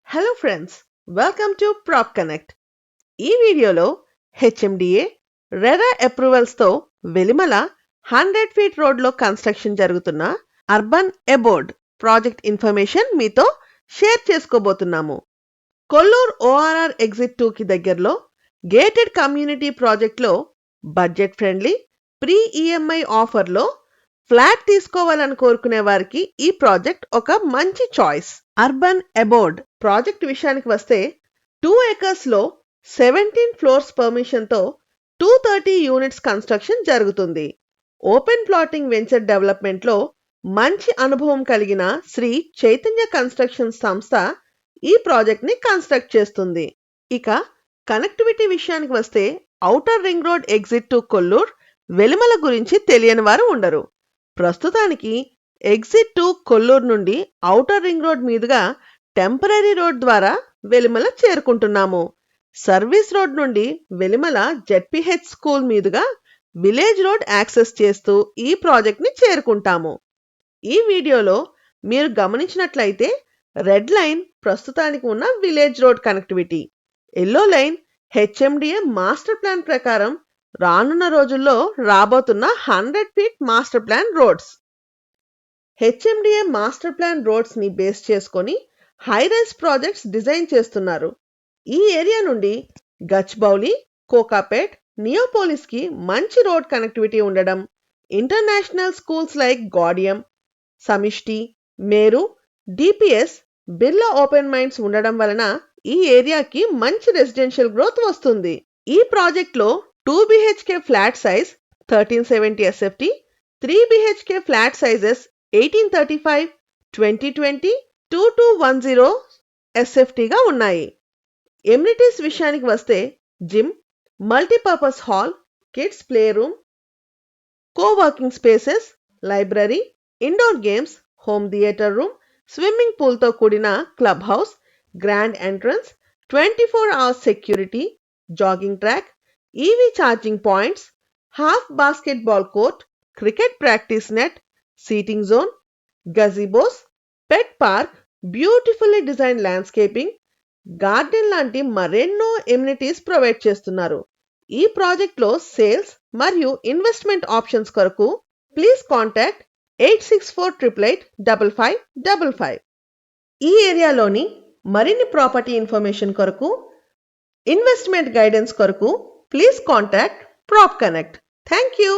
Hello friends, welcome to prop connect. ఈ వీడియోలో HMDA RERA అప్రూవల్స్తో వెలిమల 100 ఫీట్ రోడ్లో కన్స్ట్రక్షన్ జరుగుతున్న అర్బన్ అబోర్డ్ ప్రాజెక్ట్ ఇన్ఫర్మేషన్ మీతో షేర్ చేసుకోబోతున్నాము. కొల్లూరు ఓఆర్ఆర్ ఎగ్జిట్ 2కి దగ్గరలో గేటెడ్ కమ్యూనిటీ ప్రాజెక్ట్లో బడ్జెట్ ఫ్రెండ్లీ ప్రీ ఈఎంఐ ఆఫర్లో ఫ్లాట్ తీసుకోవాలని కోరుకునే వారికి ఈ ప్రాజెక్ట్ ఒక మంచి చాయిస్. అర్బన్ అబోర్డ్ ప్రాజెక్ట్ విషయానికి వస్తే 2 acres లో 17 ఫ్లోర్స్ పర్మిషన్ తో 230 యూనిట్స్ కన్స్ట్రక్షన్ జరుగుతుంది. ఓపెన్ ప్లాటింగ్ వెంచర్ డెవలప్మెంట్ లో మంచి అనుభవం కలిగిన శ్రీ చైతన్య కన్స్ట్రక్షన్ సంస్థ ఈ ప్రాజెక్ట్ ని కన్స్ట్రక్ట్ చేస్తుంది. ఇక కనెక్టివిటీ విషయానికి వస్తే outer ring road exit to Kollur Velimala గురించి తెలియని వారు ఉండరు. ప్రస్తుతానికి ఎగ్జిట్ టు కొల్లూరు నుండి ఔటర్ రింగ్ రోడ్ మీదుగా టెంపరరీ రోడ్ ద్వారా వెలిమల చేరుకుంటున్నాము. సర్వీస్ రోడ్ నుండి వెలిమల జెడ్పీహెచ్ స్కూల్ మీదుగా విలేజ్ రోడ్ యాక్సెస్ చేస్తూ ఈ ప్రాజెక్ట్ ని చేరుకుంటాము. ఈ వీడియోలో మీరు గమనించినట్లయితే రెడ్ లైన్ ప్రస్తుతానికి ఉన్న village road connectivity, yellow line HMDA master plan ప్రకారం రానున్న రోజుల్లో రాబోతున్న 100 feet master plan roads. HMDA master plan roads ని బేస్ చేసుకొని హై రైజ్ ప్రాజెక్ట్స్ డిజైన్ చేస్తున్నారు. ఈ ఏరియా నుండి గచ్బౌలి, కోకాపేట్, నియోపోలిస్ కి మంచి రోడ్ కనెక్టివిటీ ఉండడం, ఇంటర్నేషనల్ స్కూల్స్ లైక్ గాడియం, సమిష్టి, మేరు, డిపిఎస్, బిర్లా ఓపెన్ మైండ్స్ ఉండడం వలన ఈ ఏరియాకి మంచి రెసిడెన్షియల్ గ్రోత్ వస్తుంది. ఈ ప్రాజెక్ట్ లో 2 BHK flat size 1370 SFT, 3 BHK flat sizes 1835, 2020, 2210 SFT గా ఉన్నాయి. ఎమ్యూనిటీస్ విషయానికి వస్తే gym, multipurpose hall, kids play room, coworking spaces, library, indoor games, home theatre room, swimming pool తో కూడిన club house, grand entrance, 24 hours security, jogging track, EV charging points, half basketball court, cricket practice net, seating zone, gazebos, pet park, beautifully design landscaping, garden లాంటి మరెన్నో amenities provide చేస్తున్నారు. ఈ project లో sales మరియు investment options కొరకు please contact 8648885555. ఈ ఏరియాలోని మరిన్ని ప్రాపర్టీ ఇన్ఫర్మేషన్ కొరకు, ఇన్వెస్ట్మెంట్ గైడెన్స్ కొరకు please contact prop connect. Thank you.